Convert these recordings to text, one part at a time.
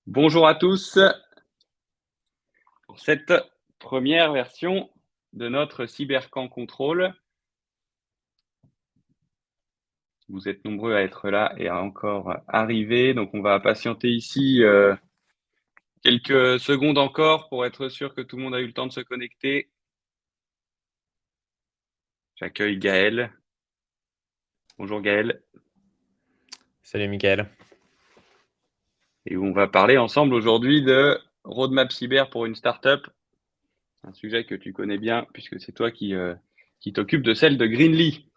Bonjour à tous pour cette première version de notre cybercamp contrôle. Vous êtes nombreux à être là et à encore arriver, donc on va patienter ici quelques secondes encore pour être sûr que tout le monde a eu le temps de se connecter. J'accueille Gaël. Bonjour Gaël. Salut Mickaël. Et on va parler ensemble aujourd'hui de roadmap cyber pour une startup, un sujet que tu connais bien puisque c'est toi qui t'occupe de celle de Greenly.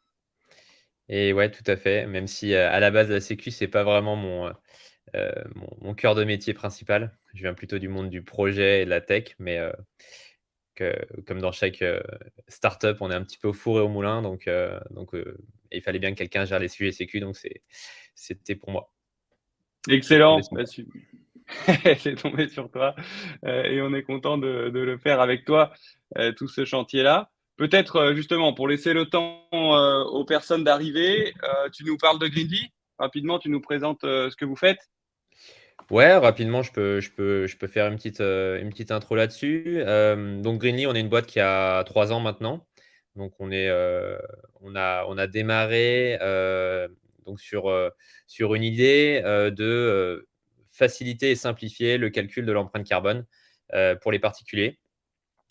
Et ouais, tout à fait. Même si à la base, la sécu, c'est pas vraiment mon cœur de métier principal. Je viens plutôt du monde du projet et de la tech, mais comme dans chaque startup, on est un petit peu au four et au moulin. Donc, il fallait bien que quelqu'un gère les sujets sécu. Donc, c'était pour moi. C'est tombé Excellent. sur moi. C'est tombé sur toi et on est content de le faire avec toi, tout ce chantier-là. Peut-être justement pour laisser le temps aux personnes d'arriver, tu nous parles de Greenly. Rapidement, tu nous présentes ce que vous faites. Ouais, rapidement, je peux faire une petite intro là-dessus. Donc, Greenly, on est une boîte qui a 3 ans maintenant. Donc, on a démarré donc sur une idée de faciliter et simplifier le calcul de l'empreinte carbone pour les particuliers.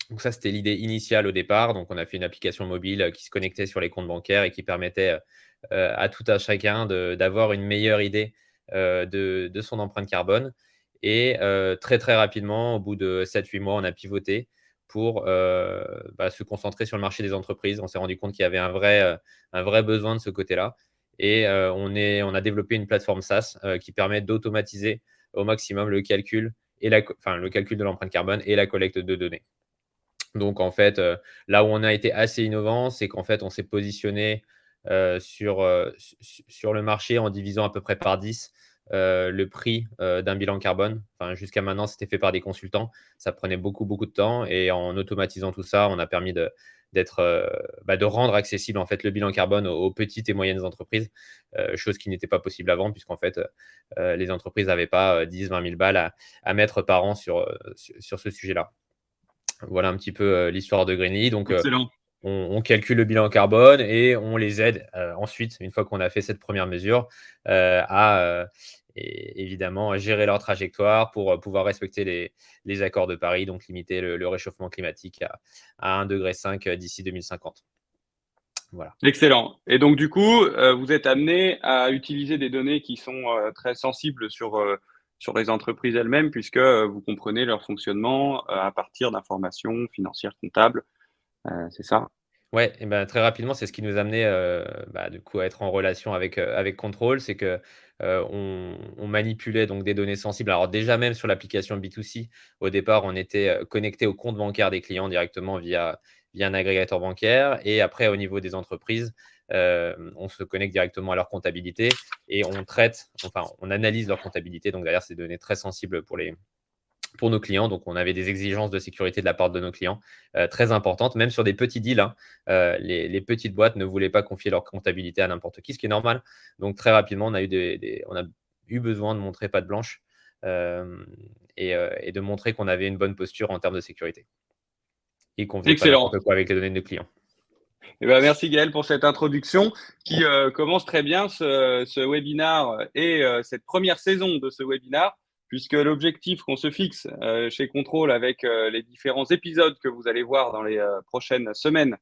Donc, ça, c'était l'idée initiale au départ. Donc, on a fait une application mobile qui se connectait sur les comptes bancaires et qui permettait à tout à chacun d'avoir une meilleure idée de son empreinte carbone. Et très, très rapidement, au bout de 7-8 mois, on a pivoté pour se concentrer sur le marché des entreprises. On s'est rendu compte qu'il y avait un vrai besoin de ce côté-là. Et on a développé une plateforme SaaS qui permet d'automatiser au maximum le calcul, le calcul de l'empreinte carbone et la collecte de données. Donc, en fait, là où on a été assez innovant, c'est qu'en fait, on s'est positionné sur le marché en divisant à peu près par 10 le prix d'un bilan carbone. Enfin, jusqu'à maintenant, c'était fait par des consultants. Ça prenait beaucoup, beaucoup de temps. Et en automatisant tout ça, on a permis de rendre accessible en fait, le bilan carbone aux petites et moyennes entreprises, chose qui n'était pas possible avant, puisqu'en fait, les entreprises n'avaient pas 10-20 000 balles à mettre par an sur ce sujet-là. Voilà un petit peu l'histoire de Greenly. Donc, Excellent. on calcule le bilan carbone et on les aide ensuite, une fois qu'on a fait cette première mesure, évidemment gérer leur trajectoire pour pouvoir respecter les accords de Paris, donc limiter le réchauffement climatique à 1,5 degré d'ici 2050. Voilà. Excellent. Et donc du coup, vous êtes amené à utiliser des données qui sont très sensibles sur les entreprises elles-mêmes, puisque vous comprenez leur fonctionnement à partir d'informations financières comptables. C'est ça? Ouais, et ben, très rapidement, c'est ce qui nous a amené du coup, à être en relation avec Control. C'est que on manipulait donc des données sensibles. Alors déjà, même sur l'application B2C, au départ, on était connecté au compte bancaire des clients directement via un agrégateur bancaire. Et après, au niveau des entreprises, on se connecte directement à leur comptabilité et on analyse leur comptabilité. Donc derrière, c'est des données très sensibles pour nos clients. Donc, on avait des exigences de sécurité de la part de nos clients très importantes, même sur des petits deals. Hein. Les petites boîtes ne voulaient pas confier leur comptabilité à n'importe qui, ce qui est normal. Donc, très rapidement, on a eu besoin de montrer patte blanche euh, et de montrer qu'on avait une bonne posture en termes de sécurité et qu'on ne faisait pas Excellent. n'importe quoi avec les données de nos clients. Eh ben, merci Gaël pour cette introduction qui commence très bien ce webinar et cette première saison de ce webinar, puisque l'objectif qu'on se fixe chez Control avec les différents épisodes que vous allez voir dans les prochaines semaines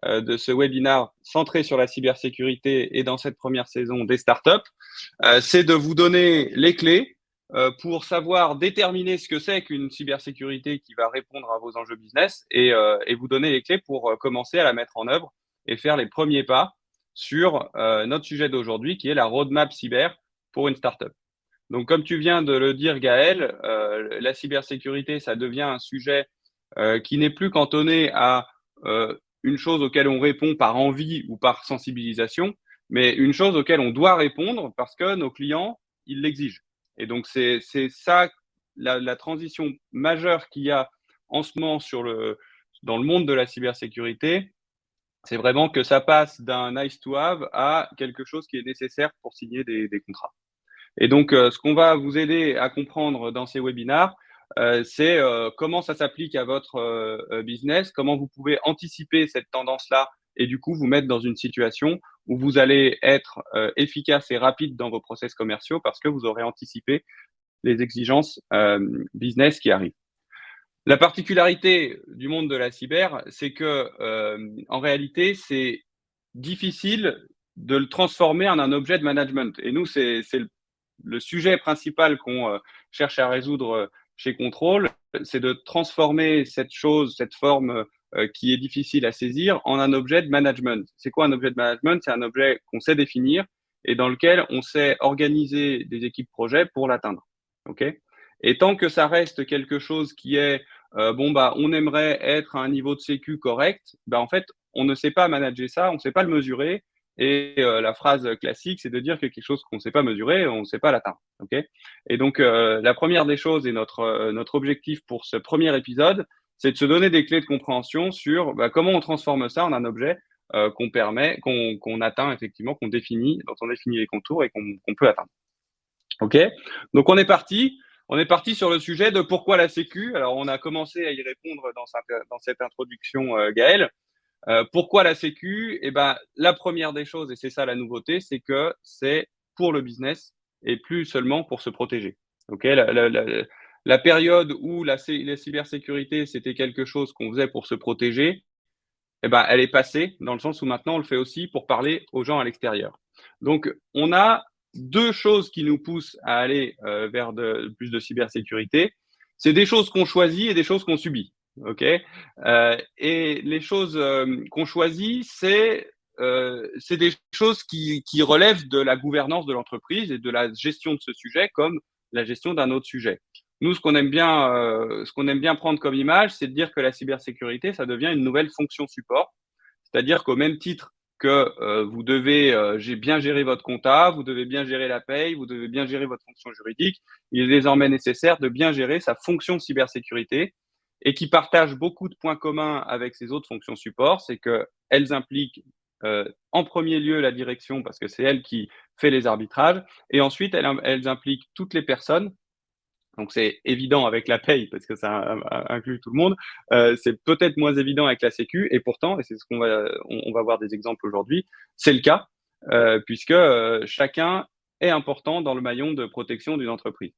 de ce webinar centré sur la cybersécurité et dans cette première saison des startups, c'est de vous donner les clés pour savoir déterminer ce que c'est qu'une cybersécurité qui va répondre à vos enjeux business et vous donner les clés pour commencer à la mettre en œuvre et faire les premiers pas sur notre sujet d'aujourd'hui qui est la roadmap cyber pour une startup. Donc, comme tu viens de le dire, Gaël, la cybersécurité, ça devient un sujet qui n'est plus cantonné à une chose auquel on répond par envie ou par sensibilisation, mais une chose auquel on doit répondre parce que nos clients, ils l'exigent. Et donc, c'est ça la transition majeure qu'il y a en ce moment dans le monde de la cybersécurité, c'est vraiment que ça passe d'un nice to have à quelque chose qui est nécessaire pour signer des contrats. Et donc, ce qu'on va vous aider à comprendre dans ces webinars, c'est comment ça s'applique à votre business, comment vous pouvez anticiper cette tendance-là et du coup vous mettre dans une situation où vous allez être efficace et rapide dans vos process commerciaux parce que vous aurez anticipé les exigences business qui arrivent. La particularité du monde de la cyber, c'est que en réalité, c'est difficile de le transformer en un objet de management. Et nous, c'est le sujet principal qu'on cherche à résoudre chez Control, c'est de transformer cette chose, cette forme qui est difficile à saisir, en un objet de management. C'est quoi un objet de management? C'est un objet qu'on sait définir et dans lequel on sait organiser des équipes projets pour l'atteindre. Ok? Et tant que ça reste quelque chose qui est bon bah on aimerait être à un niveau de sécu correct, bah en fait on ne sait pas manager ça, on ne sait pas le mesurer. Et la phrase classique, c'est de dire que quelque chose qu'on ne sait pas mesurer, on ne sait pas l'atteindre. Okay, et donc, la première des choses et notre objectif pour ce premier épisode, c'est de se donner des clés de compréhension sur bah, comment on transforme ça en un objet qu'on permet, qu'on atteint effectivement, qu'on définit, dont on définit les contours et qu'on peut atteindre. Ok, donc on est parti. On est parti sur le sujet de pourquoi la Sécu. Alors, on a commencé à y répondre dans cette introduction, Gaël. Pourquoi la Sécu? Eh ben, la première des choses, et c'est ça la nouveauté, c'est que c'est pour le business et plus seulement pour se protéger. Ok, la période où la cybersécurité, c'était quelque chose qu'on faisait pour se protéger, eh ben, elle est passée dans le sens où maintenant on le fait aussi pour parler aux gens à l'extérieur. Donc, on a deux choses qui nous poussent à aller vers plus de cybersécurité. C'est des choses qu'on choisit et des choses qu'on subit. Ok, et les choses qu'on choisit, c'est des choses qui relèvent de la gouvernance de l'entreprise et de la gestion de ce sujet comme la gestion d'un autre sujet. Nous, ce qu'on aime bien prendre comme image, c'est de dire que la cybersécurité, ça devient une nouvelle fonction support. C'est-à-dire qu'au même titre que vous devez bien gérer votre compta, vous devez bien gérer la paye, vous devez bien gérer votre fonction juridique, il est désormais nécessaire de bien gérer sa fonction de cybersécurité et qui partage beaucoup de points communs avec ces autres fonctions support, c'est qu'elles impliquent en premier lieu la direction parce que c'est elle qui fait les arbitrages et ensuite elles impliquent toutes les personnes. Donc c'est évident avec la paye parce que ça inclut tout le monde. C'est peut-être moins évident avec la Sécu et pourtant, et c'est ce on va voir des exemples aujourd'hui, c'est le cas puisque chacun est important dans le maillon de protection d'une entreprise.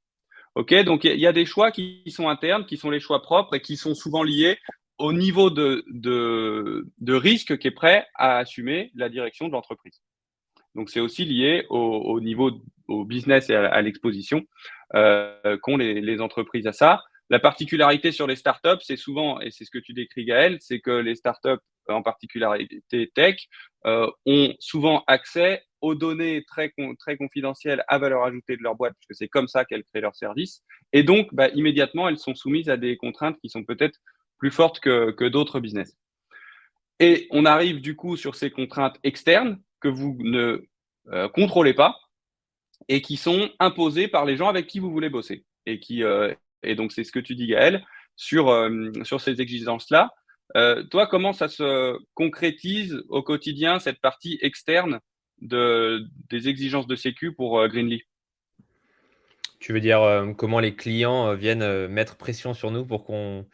Ok, donc il y a des choix qui sont internes, qui sont les choix propres et qui sont souvent liés au niveau de risque qui est prêt à assumer la direction de l'entreprise. Donc, c'est aussi lié au niveau, au business et à l'exposition qu'ont les entreprises à ça. La particularité sur les startups, c'est souvent, et c'est ce que tu décris Gaël, c'est que les startups, en particularité tech, ont souvent accès aux données très confidentielles à valeur ajoutée de leur boîte, puisque c'est comme ça qu'elles créent leurs services. Et donc, bah, immédiatement, elles sont soumises à des contraintes qui sont peut-être plus fortes que d'autres business. Et on arrive du coup sur ces contraintes externes que vous ne contrôlez pas et qui sont imposées par les gens avec qui vous voulez bosser. Et donc, c'est ce que tu dis, Gaël, sur ces exigences-là. Toi, comment ça se concrétise au quotidien, cette partie externe des exigences de sécu pour Greenly? Tu veux dire comment les clients viennent mettre pression sur nous pour qu'on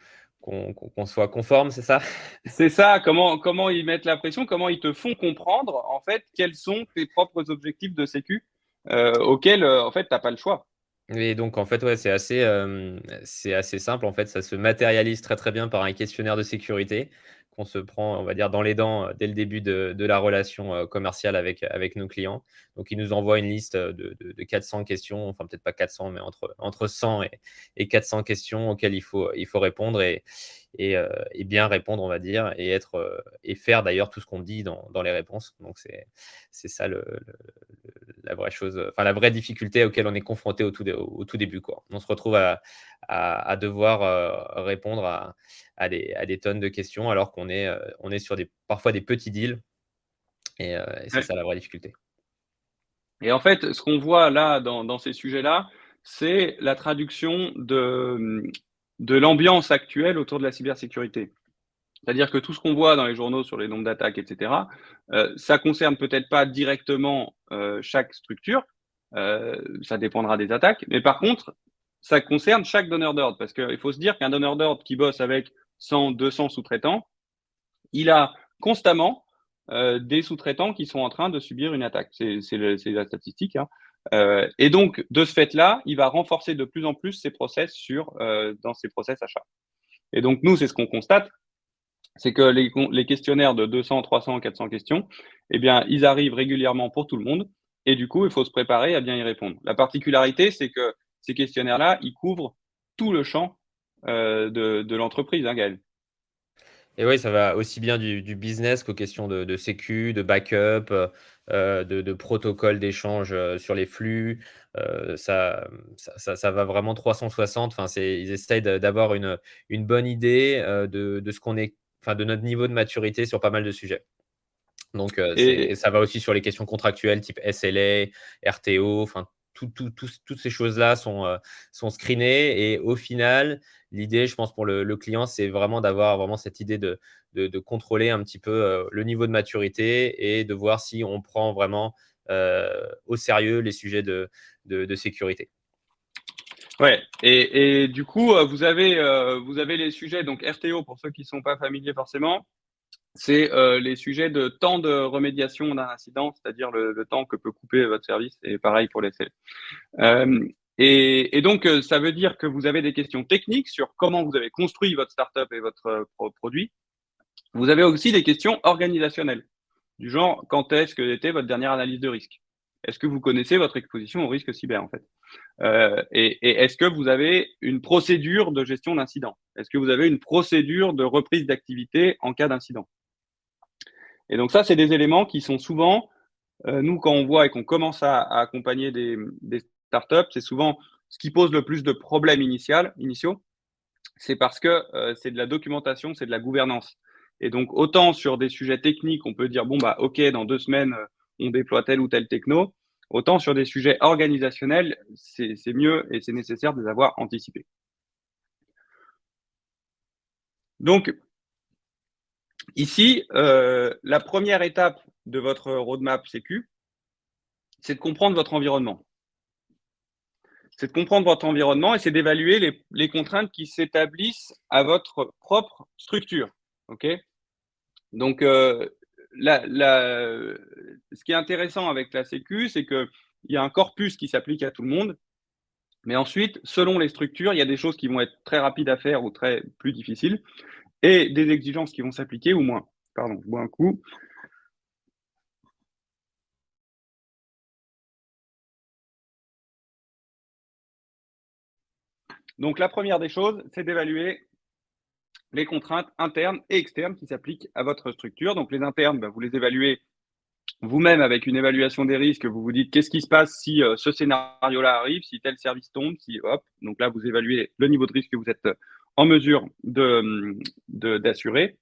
soit conforme, c'est ça? C'est ça, comment ils mettent la pression, comment ils te font comprendre, en fait, quels sont tes propres objectifs de sécu auxquels, en fait, tu n'as pas le choix. Et donc en fait, ouais, c'est assez simple. En fait, ça se matérialise très, très bien par un questionnaire de sécurité qu'on se prend, on va dire, dans les dents, dès le début de la relation, commerciale avec nos clients. Donc ils nous envoient une liste, de 400 questions, enfin peut-être pas 400, mais entre 100 et 400 questions auxquelles il faut répondre et bien répondre, on va dire, et faire d'ailleurs tout ce qu'on dit dans les réponses. Donc c'est ça la vraie chose, enfin la vraie difficulté auquel on est confronté au tout début, quoi. On se retrouve à devoir répondre à des tonnes de questions alors on est sur parfois des petits deals et c'est Ouais. ça la vraie difficulté. Et en fait, ce qu'on voit là dans ces sujets-là, c'est la traduction de l'ambiance actuelle autour de la cybersécurité. C'est-à-dire que tout ce qu'on voit dans les journaux sur les nombres d'attaques, etc., ça concerne peut-être pas directement chaque structure, Ça dépendra des attaques. Mais par contre, ça concerne chaque donneur d'ordre parce qu'il faut se dire qu'un donneur d'ordre qui bosse avec 100, 200 sous-traitants, il a constamment des sous-traitants qui sont en train de subir une attaque. C'est la statistique. Hein. Et donc, de ce fait-là, il va renforcer de plus en plus ses process dans ses process achats. Et donc, nous, c'est ce qu'on constate, c'est que les questionnaires de 200, 300, 400 questions, eh bien, ils arrivent régulièrement pour tout le monde. Et du coup, il faut se préparer à bien y répondre. La particularité, c'est que ces questionnaires-là, ils couvrent tout le champ de l'entreprise, hein, Gaël. Et oui, ça va aussi bien du business qu'aux questions de sécu, de backup, de protocole d'échange sur les flux. Ça va vraiment 360. Enfin, ils essayent d'avoir une bonne idée de ce qu'on est, enfin, de notre niveau de maturité sur pas mal de sujets. Donc, et Et, ça va aussi sur les questions contractuelles type SLA, RTO, enfin, toutes ces choses-là sont screenées. Et au final, l'idée, je pense, pour le client, c'est vraiment d'avoir vraiment cette idée de contrôler un petit peu le niveau de maturité et de voir si on prend vraiment au sérieux les sujets de sécurité. ouais. Et du coup, vous avez les sujets, donc RTO, pour ceux qui ne sont pas familiers forcément, c'est les sujets de temps de remédiation d'un incident, c'est-à-dire le temps que peut couper votre service, et pareil pour les SLA. Et donc, ça veut dire que vous avez des questions techniques sur comment vous avez construit votre startup et votre produit. Vous avez aussi des questions organisationnelles, du genre, quand est-ce que était votre dernière analyse de risque? Est-ce que vous connaissez votre exposition au risque cyber, en fait? Et est-ce que vous avez une procédure de gestion d'incident? Est-ce que vous avez une procédure de reprise d'activité en cas d'incident? Et donc ça, c'est des éléments qui sont souvent, nous, quand on voit et qu'on commence à accompagner des startups, c'est souvent ce qui pose le plus de problèmes initiaux, c'est parce que c'est de la documentation, c'est de la gouvernance. Et donc, autant sur des sujets techniques, on peut dire, bon, bah, OK, dans 2 semaines, on déploie tel ou tel techno, autant sur des sujets organisationnels, c'est mieux et c'est nécessaire de les avoir anticipés. Donc, ici, la première étape de votre roadmap Sécu, c'est de comprendre votre environnement. C'est de comprendre votre environnement et c'est d'évaluer les contraintes qui s'établissent à votre propre structure. OK? Donc, ce qui est intéressant avec la Sécu, c'est qu'il y a un corpus qui s'applique à tout le monde. Mais ensuite, selon les structures, il y a des choses qui vont être très rapides à faire ou très plus difficiles et des exigences qui vont s'appliquer ou moins. Pardon, je bois un coup. Donc, la première des choses, c'est d'évaluer les contraintes internes et externes qui s'appliquent à votre structure. Donc, les internes, bah, vous les évaluez vous-même avec une évaluation des risques. Vous vous dites qu'est-ce qui se passe si ce scénario-là arrive, si tel service tombe, si hop. Donc là, vous évaluez le niveau de risque que vous êtes en mesure d'assurer,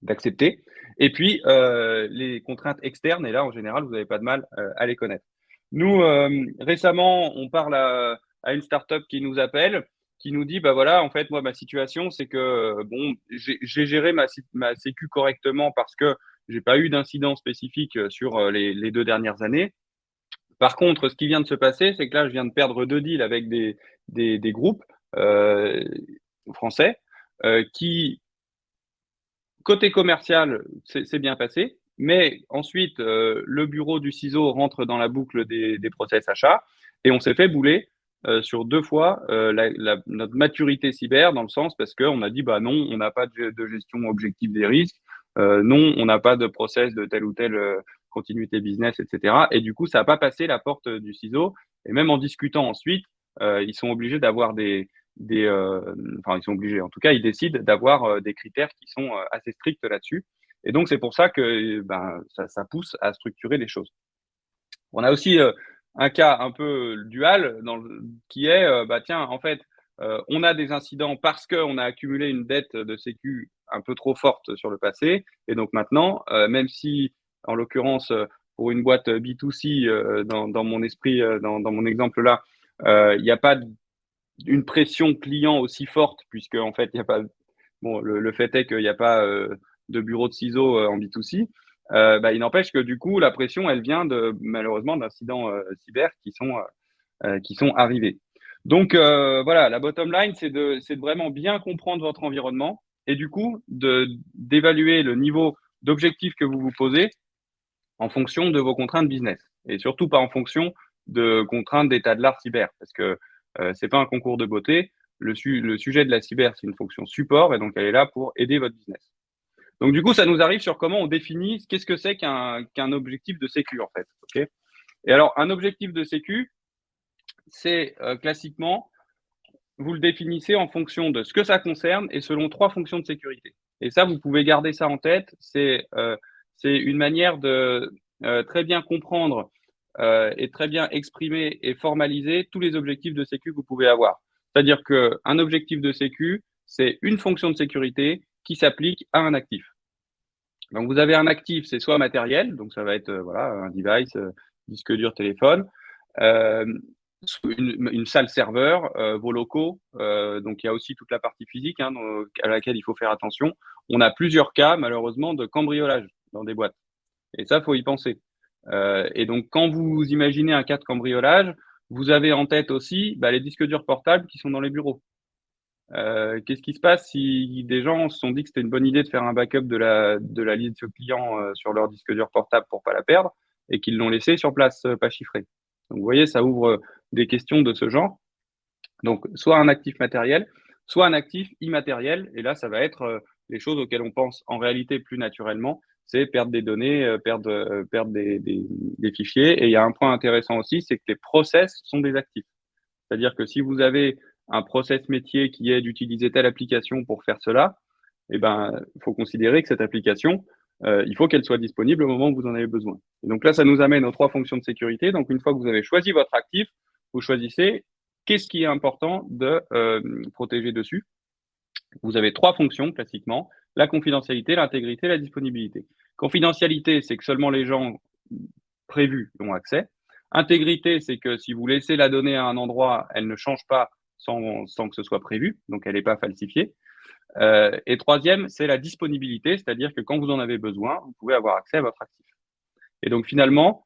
d'accepter. Et puis, les contraintes externes, et là, en général, vous n'avez pas de mal à les connaître. Nous, récemment, on parle à une startup qui nous appelle, qui nous dit, bah voilà, en fait, moi, ma situation, c'est que, bon, j'ai géré ma sécu correctement parce que j'ai pas eu d'incident spécifique sur les 2 dernières années. Par contre, ce qui vient de se passer, c'est que là, je viens de perdre 2 deals avec des groupes euh, français qui côté commercial, c'est bien passé, mais ensuite, le bureau du CISO rentre dans la boucle des process achats et on s'est fait bouler sur 2 fois notre maturité cyber dans le sens parce qu'on a dit bah non, on n'a pas de gestion objective des risques, non, on n'a pas de process de telle ou telle continuité business, etc. Et du coup, ça n'a pas passé la porte du CISO. Et même en discutant ensuite, ils sont obligés d'avoir enfin, ils sont obligés. En tout cas, ils décident d'avoir des critères qui sont assez stricts là-dessus. Et donc, c'est pour ça que ben, ça pousse à structurer les choses. On a aussi un cas un peu dual qui est, bah, tiens, en fait, on a des incidents parce qu'on a accumulé une dette de sécu un peu trop forte sur le passé. Et donc maintenant, même si, en l'occurrence, pour une boîte B2C, dans mon esprit, dans mon exemple là, il n'y a pas une pression client aussi forte, puisque en fait, il n'y a pas. Bon, le fait est qu'il n'y a pas de bureau de ciseaux en B2C. il n'empêche que du coup, la pression, elle vient malheureusement d'incidents cyber qui sont arrivés. Donc voilà, la bottom line, c'est de vraiment bien comprendre votre environnement et du coup d'évaluer le niveau d'objectif que vous vous posez en fonction de vos contraintes business et surtout pas en fonction de contraintes d'état de l'art cyber parce que c'est pas un concours de beauté. Le sujet de la cyber, c'est une fonction support et donc elle est là pour aider votre business. Donc du coup, ça nous arrive sur comment on définit qu'est-ce que c'est qu'un objectif de sécu en fait. Okay, et alors, un objectif de sécu, c'est classiquement, vous le définissez en fonction de ce que ça concerne et selon 3 fonctions de sécurité. Et ça, vous pouvez garder ça en tête. C'est une manière de très bien comprendre et très bien exprimer et formaliser tous les objectifs de sécu que vous pouvez avoir. C'est-à-dire qu'un objectif de sécu, c'est une fonction de sécurité qui s'applique à un actif. Donc, vous avez un actif, c'est soit matériel, donc ça va être voilà, un device, disque dur, téléphone, euh, une salle serveur, vos locaux. Donc, il y a aussi toute la partie physique hein, à laquelle il faut faire attention. On a plusieurs cas, malheureusement, de cambriolage dans des boîtes. Et ça, faut y penser. Et donc, quand vous imaginez un cas de cambriolage, vous avez en tête aussi les disques durs portables qui sont dans les bureaux. Qu'est-ce qui se passe si des gens se sont dit que c'était une bonne idée de faire un backup de la liste de clients sur leur disque dur portable pour pas la perdre et qu'ils l'ont laissé sur place pas chiffré. Donc vous voyez, ça ouvre des questions de ce genre. Donc soit un actif matériel, soit un actif immatériel. Et là, ça va être les choses auxquelles on pense en réalité plus naturellement, c'est perdre des données, perdre des fichiers. Et il y a un point intéressant aussi, c'est que les process sont des actifs. C'est-à-dire que si vous avez un process métier qui est d'utiliser telle application pour faire cela, il faut considérer que cette application, il faut qu'elle soit disponible au moment où vous en avez besoin. Et donc là, ça nous amène aux 3 fonctions de sécurité. Donc une fois que vous avez choisi votre actif, vous choisissez qu'est-ce qui est important de protéger dessus. Vous avez 3 fonctions classiquement, la confidentialité, l'intégrité, la disponibilité. Confidentialité, c'est que seulement les gens prévus y ont accès. Intégrité, c'est que si vous laissez la donnée à un endroit, elle ne change pas sans que ce soit prévu, donc elle n'est pas falsifiée. Et troisième, c'est la disponibilité, c'est-à-dire que quand vous en avez besoin, vous pouvez avoir accès à votre actif. Et donc finalement,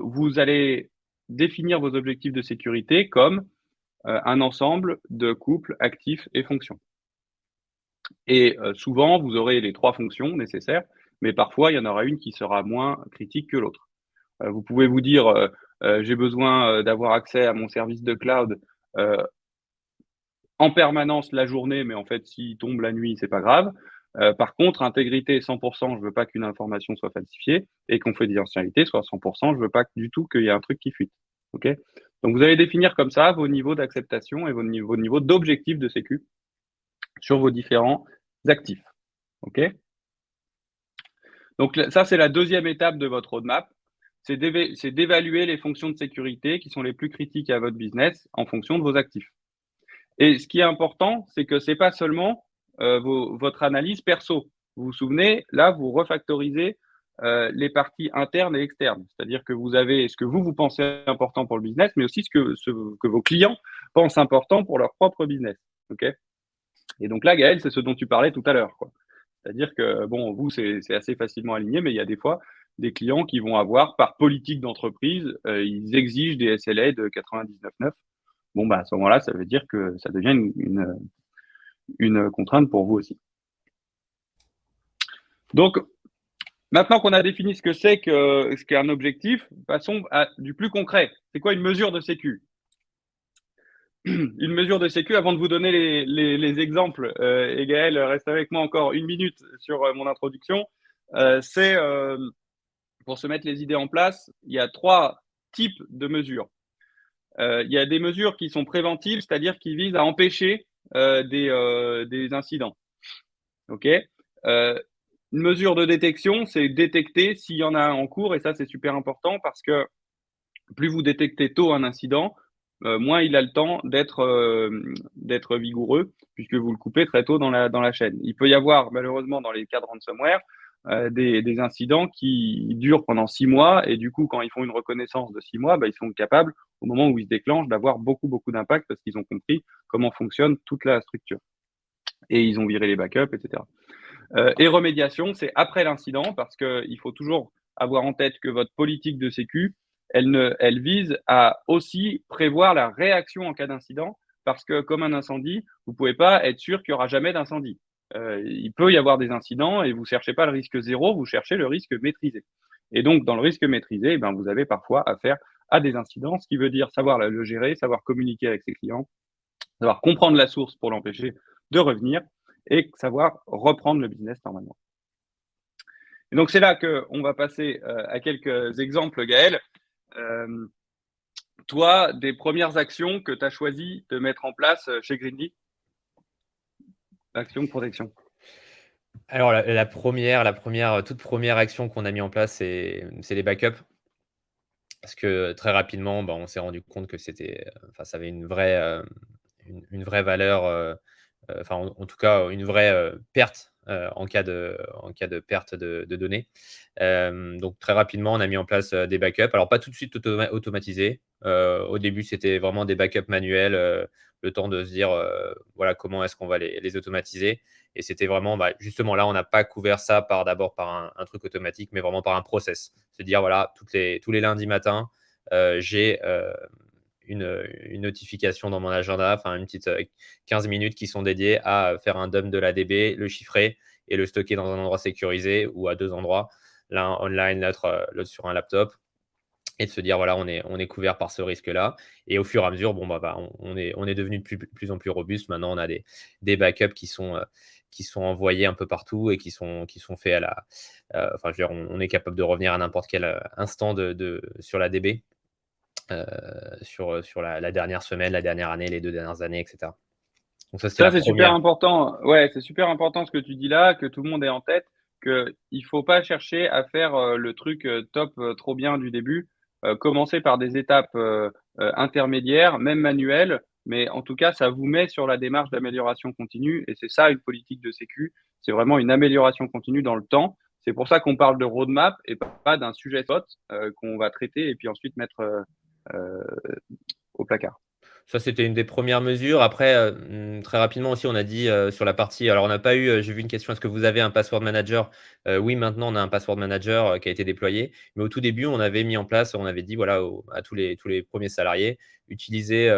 vous allez définir vos objectifs de sécurité comme un ensemble de couples, actifs et fonctions. Et souvent, vous aurez les 3 fonctions nécessaires, mais parfois, il y en aura une qui sera moins critique que l'autre. Vous pouvez vous dire, j'ai besoin d'avoir accès à mon service de cloud en permanence la journée, mais en fait, s'il tombe la nuit, c'est pas grave. Par contre, intégrité 100%, je veux pas qu'une information soit falsifiée, et confidentialité soit 100%, je veux pas du tout qu'il y ait un truc qui fuite. Ok. Donc, vous allez définir comme ça vos niveaux d'acceptation et vos niveaux d'objectifs de sécu sur vos différents actifs. Ok. Donc, ça, c'est la deuxième étape de votre roadmap. C'est d'évaluer les fonctions de sécurité qui sont les plus critiques à votre business en fonction de vos actifs. Et ce qui est important, c'est que ce n'est pas seulement votre analyse perso. Vous vous souvenez, là, vous refactorisez les parties internes et externes. C'est-à-dire que vous avez ce que vous pensez important pour le business, mais aussi ce que vos clients pensent important pour leur propre business. Okay, et donc là, Gaël, c'est ce dont tu parlais tout à l'heure. C'est-à-dire que, bon, vous, c'est assez facilement aligné, mais il y a des fois des clients qui vont avoir, par politique d'entreprise, ils exigent des SLA de 99,9. Bon, à ce moment-là, ça veut dire que ça devient une contrainte pour vous aussi. Donc, maintenant qu'on a défini ce qu'est un objectif, passons à du plus concret. C'est quoi une mesure de sécu? Une mesure de sécu, avant de vous donner les exemples, et Gaël, reste avec moi encore 1 minute sur mon introduction, c'est pour se mettre les idées en place, il y a 3 types de mesures. Il y a des mesures qui sont préventives, c'est-à-dire qui visent à empêcher des incidents. Ok. Une mesure de détection, c'est détecter s'il y en a un en cours, et ça c'est super important parce que plus vous détectez tôt un incident, moins il a le temps d'être vigoureux puisque vous le coupez très tôt dans la chaîne. Il peut y avoir malheureusement dans les cas de ransomware des incidents qui durent pendant 6 mois et du coup quand ils font une reconnaissance de 6 mois, ils sont capables au moment où ils se déclenchent d'avoir beaucoup d'impact parce qu'ils ont compris comment fonctionne toute la structure et ils ont viré les backups, etc. Et remédiation, c'est après l'incident, parce qu'il faut toujours avoir en tête que votre politique de sécu, elle vise à aussi prévoir la réaction en cas d'incident, parce que comme un incendie, vous ne pouvez pas être sûr qu'il n'y aura jamais d'incendie. Il peut y avoir des incidents et vous ne cherchez pas le risque zéro, vous cherchez le risque maîtrisé. Et donc, dans le risque maîtrisé, ben, vous avez parfois affaire à des incidents, ce qui veut dire savoir le gérer, savoir communiquer avec ses clients, savoir comprendre la source pour l'empêcher de revenir et savoir reprendre le business normalement. Et donc, c'est là qu'on va passer à quelques exemples, Gaël. Euh, Toi, des premières actions que tu as choisi de mettre en place chez Greenly, action de protection. Alors, toute première action qu'on a mis en place, c'est les backups. Parce que très rapidement, on s'est rendu compte que ça avait une vraie valeur, en tout cas, une vraie perte en cas de perte de données. Donc, très rapidement, on a mis en place des backups. Alors, pas tout de suite automatisés. Au début, c'était vraiment des backups manuels, le temps de se dire voilà, comment est-ce qu'on va les automatiser. Et c'était vraiment, justement, là, on n'a pas couvert ça d'abord par un truc automatique, mais vraiment par un process. Se dire, voilà, tous les lundis matins, j'ai une notification dans mon agenda, enfin une petite 15 minutes qui sont dédiées à faire un dump de l'ADB, le chiffrer et le stocker dans un endroit sécurisé ou à 2 endroits, l'un online, l'autre sur un laptop, et de se dire voilà, on est couvert par ce risque-là. Et au fur et à mesure, on est devenu de plus en plus robuste. Maintenant, on a des backups qui sont envoyés un peu partout et qui sont faits à la. Enfin, je veux dire, on est capable de revenir à n'importe quel instant sur l'ADB. Sur la dernière semaine, la dernière année, les 2 dernières années, etc. Donc ça, c'était Ça, la c'est super première. important. Ouais, c'est super important ce que tu dis là, que tout le monde ait en tête, qu'il ne faut pas chercher à faire le truc top trop bien du début. Commencer par des étapes intermédiaires, même manuelles, mais en tout cas, ça vous met sur la démarche d'amélioration continue. Et c'est ça, une politique de sécu. C'est vraiment une amélioration continue dans le temps. C'est pour ça qu'on parle de roadmap et pas d'un sujet spot qu'on va traiter et puis ensuite mettre euh, au placard. Ça, c'était une des premières mesures. Après, très rapidement aussi, on a dit sur la partie. Alors, on n'a pas eu. J'ai vu une question. Est-ce que vous avez un password manager? Oui, maintenant, on a un password manager qui a été déployé. Mais au tout début, on avait mis en place. On avait dit voilà à tous les premiers salariés, utilisez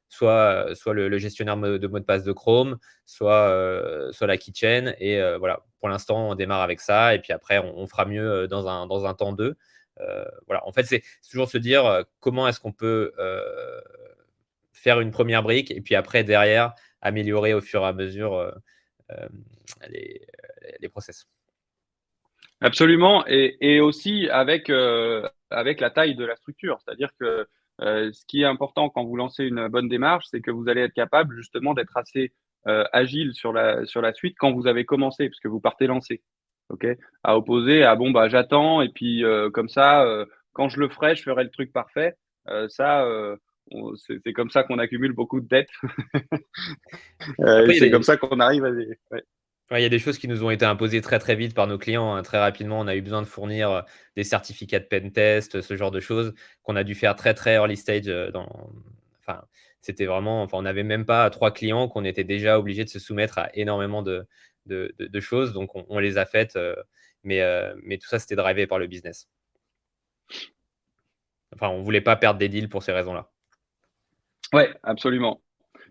soit le gestionnaire de mot de passe de Chrome, soit la keychain. Et voilà. Pour l'instant, on démarre avec ça. Et puis après, on fera mieux dans un temps 2. Voilà. En fait, c'est toujours se dire comment est-ce qu'on peut faire une première brique et puis après, derrière, améliorer au fur et à mesure euh, les, les process. Absolument, et aussi avec la taille de la structure. C'est-à-dire que ce qui est important quand vous lancez une bonne démarche, c'est que vous allez être capable justement d'être assez agile sur la suite quand vous avez commencé, parce que vous partez lancé. OK? À opposer à bon, bah, j'attends, et puis comme ça, quand je le ferai, je ferai le truc parfait. Ça, c'est comme ça qu'on accumule beaucoup de dettes. Et Après, c'est comme ça qu'on arrive à des. Ouais. ouais, il y a des choses qui nous ont été imposées très très vite par nos clients, hein. Très rapidement, on a eu besoin de fournir des certificats de pen test, ce genre de choses qu'on a dû faire très très early stage. Enfin, c'était vraiment, enfin, on n'avait même pas 3 clients qu'on était déjà obligé de se soumettre à énormément de choses. Donc, on les a faites, mais tout ça, c'était drivé par le business. Enfin, on ne voulait pas perdre des deals pour ces raisons-là. Ouais, absolument.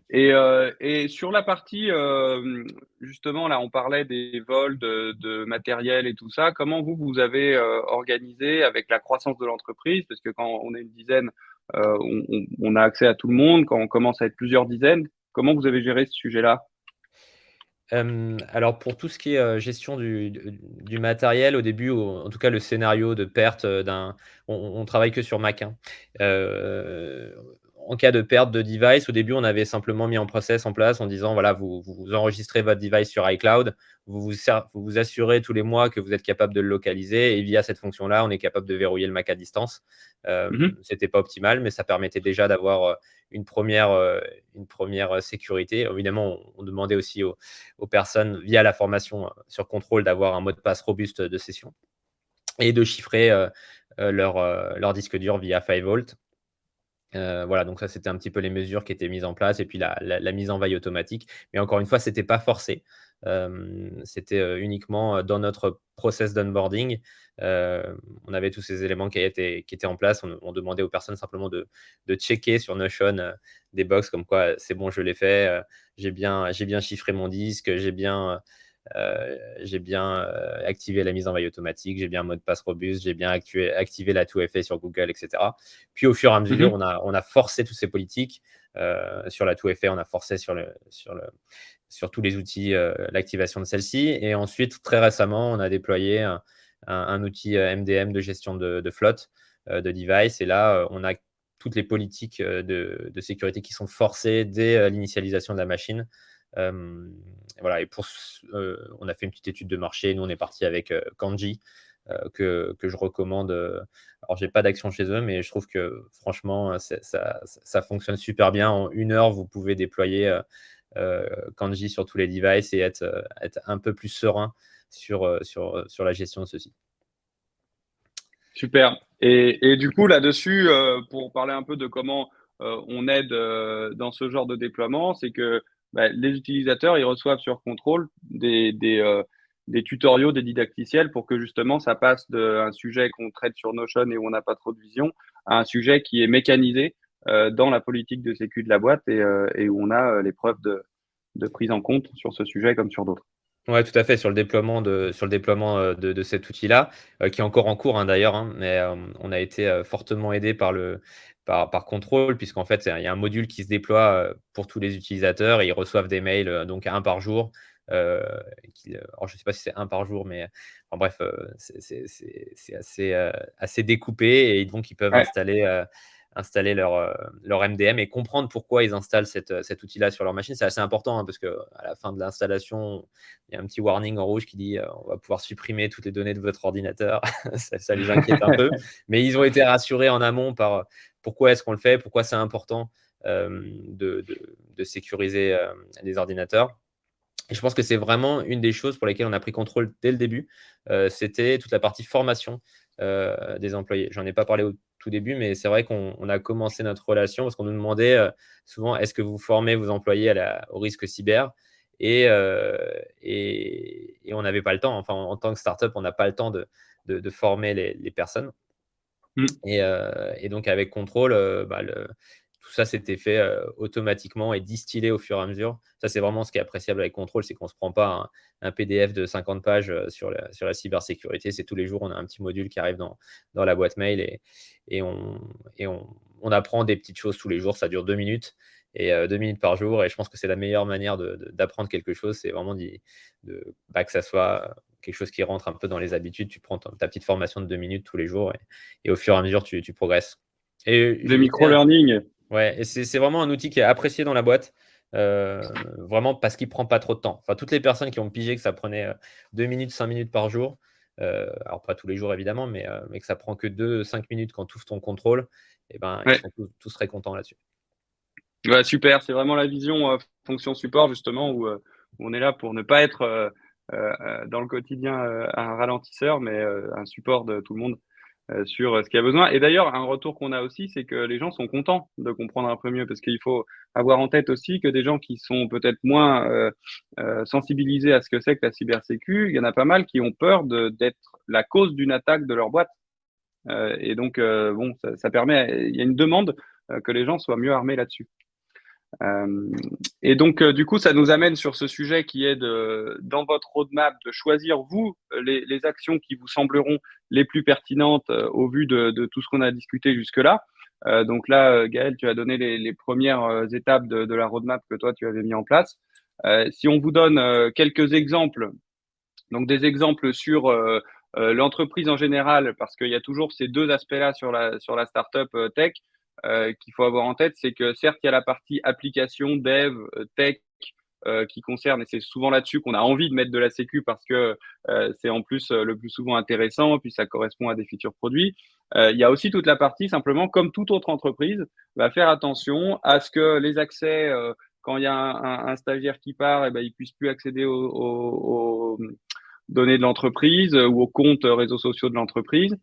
Et sur la partie, justement, là, on parlait des vols de matériel et tout ça. Comment vous avez organisé avec la croissance de l'entreprise? Parce que quand on est une dizaine, on a accès à tout le monde. Quand on commence à être plusieurs dizaines, comment vous avez géré ce sujet-là? Alors pour tout ce qui est gestion du matériel, au début, en tout cas le scénario de perte on travaille que sur Mac, hein. Heu, En cas de perte de device, au début, on avait simplement mis un process en place en disant voilà, vous enregistrez votre device sur iCloud, vous vous assurez tous les mois que vous êtes capable de le localiser, et via cette fonction-là, on est capable de verrouiller le Mac à distance. Mhm. C'était pas optimal, mais ça permettait déjà d'avoir une première sécurité. Évidemment, on demandait aussi aux personnes, via la formation sur contrôle, d'avoir un mot de passe robuste de session et de chiffrer leur disque dur via 5V. Voilà, donc ça, c'était un petit peu les mesures qui étaient mises en place, et puis la mise en veille automatique. Mais encore une fois, c'était pas forcé. C'était uniquement dans notre process d'onboarding. On avait tous ces éléments qui étaient en place. On demandait aux personnes simplement de checker sur Notion des box comme quoi c'est bon, je l'ai fait, j'ai bien chiffré mon disque, j'ai bien activé la mise en veille automatique, j'ai bien un mot de passe robuste, j'ai bien activé la 2FA sur Google, etc. Puis au fur et à mesure, Mhm. on a forcé toutes ces politiques sur la 2FA, on a forcé sur tous les outils l'activation de celle-ci. Et ensuite, très récemment, on a déployé un outil MDM de gestion de flotte de device. Et là, on a toutes les politiques de sécurité qui sont forcées dès l'initialisation de la machine. Voilà, et on a fait une petite étude de marché. Nous, on est parti avec Kanji, que je recommande. Alors, j'ai pas d'action chez eux, mais je trouve que franchement, ça fonctionne super bien. En 1 heure, vous pouvez déployer Kanji sur tous les devices et être un peu plus serein sur la gestion de ceci. Super. Et du coup, là-dessus, pour parler un peu de comment on aide dans ce genre de déploiement, c'est que bah, les utilisateurs, ils reçoivent sur Control des tutoriaux, des didacticiels pour que justement ça passe d'un sujet qu'on traite sur Notion et où on n'a pas trop de vision à un sujet qui est mécanisé dans la politique de sécu de la boîte et où on a les preuves de prise en compte sur ce sujet comme sur d'autres. Ouais, tout à fait, sur le déploiement de cet outil-là, qui est encore en cours, hein, d'ailleurs, hein, mais on a été fortement aidé par Control, puisqu'en fait, il y a un module qui se déploie pour tous les utilisateurs et ils reçoivent des mails, donc un par jour. Alors, je ne sais pas si c'est un par jour, mais enfin, bref, c'est assez découpé et donc ils peuvent Ouais. installer leur MDM et comprendre pourquoi ils installent cet outil-là sur leur machine. C'est assez important, hein, parce qu'à la fin de l'installation, il y a un petit warning en rouge qui dit on va pouvoir supprimer toutes les données de votre ordinateur. Ça les inquiète un peu. Mais ils ont été rassurés en amont par pourquoi est-ce qu'on le fait, pourquoi c'est important de sécuriser les ordinateurs. Et je pense que c'est vraiment une des choses pour lesquelles on a pris contrôle dès le début. C'était toute la partie formation des employés. J'en ai pas parlé au tout début, mais c'est vrai qu'on a commencé notre relation parce qu'on nous demandait souvent est-ce que vous formez vos employés au risque cyber et on n'avait pas le temps. Enfin, en tant que startup, on n'a pas le temps de former les personnes. Mm. Et donc, avec Control, tout ça s'était fait automatiquement et distillé au fur et à mesure. Ça, c'est vraiment ce qui est appréciable avec Control, c'est qu'on ne se prend pas un PDF de 50 pages sur la cybersécurité. C'est tous les jours, on a un petit module qui arrive dans la boîte mail et on apprend des petites choses tous les jours. Ça dure 2 minutes et 2 minutes par jour. Et je pense que c'est la meilleure manière d'apprendre quelque chose. C'est vraiment que ça soit quelque chose qui rentre un peu dans les habitudes. Tu prends ta petite formation de 2 minutes tous les jours et au fur et à mesure, tu progresses. Et, Des micro-learning. ouais, et c'est vraiment un outil qui est apprécié dans la boîte, vraiment parce qu'il ne prend pas trop de temps. Enfin, toutes les personnes qui ont pigé que ça prenait 2 minutes, 5 minutes par jour, alors pas tous les jours évidemment, mais que ça prend que 2, 5 minutes quand tu ouvres ton contrôle, et ben, ils Ouais. sont tous très contents là-dessus. Ouais, super, c'est vraiment la vision fonction support justement où on est là pour ne pas être dans le quotidien un ralentisseur, mais un support de tout le monde sur ce qu'il y a besoin. Et d'ailleurs, un retour qu'on a aussi, c'est que les gens sont contents de comprendre un peu mieux, parce qu'il faut avoir en tête aussi que des gens qui sont peut-être moins sensibilisés à ce que c'est que la cybersécu, il y en a pas mal qui ont peur d'être la cause d'une attaque de leur boîte. Et donc, bon, ça permet, il y a une demande que les gens soient mieux armés là-dessus. Euh, et donc, du coup, ça nous amène sur ce sujet qui est dans votre roadmap, de choisir, vous, les actions qui vous sembleront les plus pertinentes au vu de tout ce qu'on a discuté jusque-là. Donc là, Gaël, tu as donné les premières étapes de la roadmap que toi, tu avais mis en place. Si on vous donne quelques exemples, donc des exemples sur l'entreprise en général, parce qu'il y a toujours ces deux aspects-là sur la startup tech qu'il faut avoir en tête, c'est que certes, il y a la partie application, dev, tech, qui concerne, et c'est souvent là-dessus qu'on a envie de mettre de la sécu parce que c'est en plus le plus souvent intéressant, puis ça correspond à des futurs produits. Il y a aussi toute la partie, simplement, comme toute autre entreprise, va faire attention à ce que les accès, quand il y a un stagiaire qui part, et ben, il puisse plus accéder aux données de l'entreprise ou aux comptes réseaux sociaux de l'entreprise.